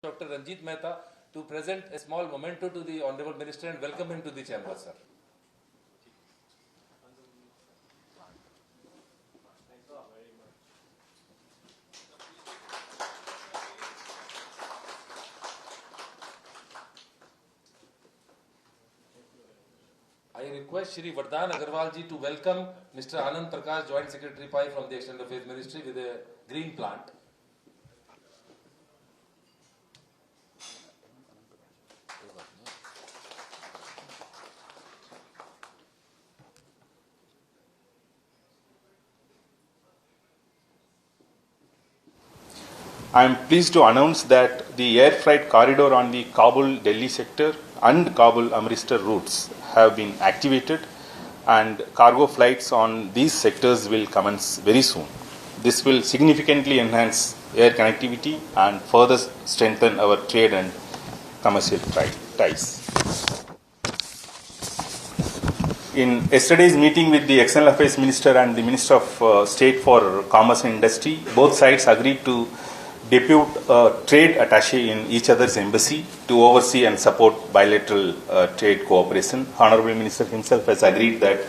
Dr. Ranjit Mehta to present a small memento to the Honorable Minister and welcome him to the chamber, sir. I request Shri Vardhan Agarwal ji to welcome Mr. Anand Prakash, Joint Secretary Pai from the External Affairs Ministry with a green plant. I am pleased to announce that the air freight corridor on the Kabul-Delhi sector and Kabul-Amritsar routes have been activated, and cargo flights on these sectors will commence very soon. This will significantly enhance air connectivity and further strengthen our trade and commercial ties. In yesterday's meeting with the External Affairs Minister and the Minister of State for Commerce and Industry, both sides agreed to depute a trade attaché in each other's embassy to oversee and support bilateral trade cooperation. Honorable Minister himself has agreed that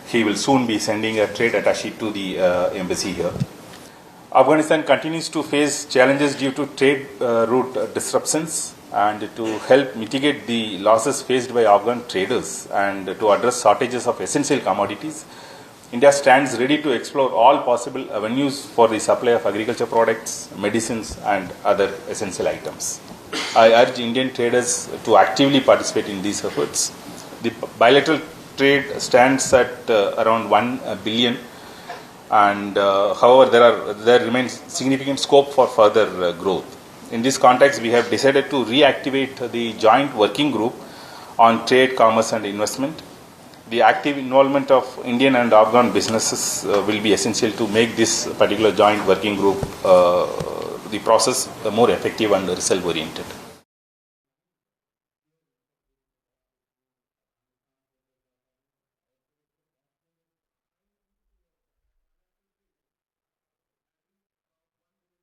he will soon be sending a trade attaché to the embassy here. Afghanistan continues to face challenges due to trade route disruptions, and to help mitigate the losses faced by Afghan traders and to address shortages of essential commodities, India stands ready to explore all possible avenues for the supply of agriculture products, medicines and other essential items. I urge Indian traders to actively participate in these efforts. The bilateral trade stands at around 1 billion, and however there remains significant scope for further growth. In this context, we have decided to reactivate the joint working group on trade, commerce and investment. The active involvement of Indian and Afghan businesses will be essential to make this particular joint working group, the process more effective and result oriented.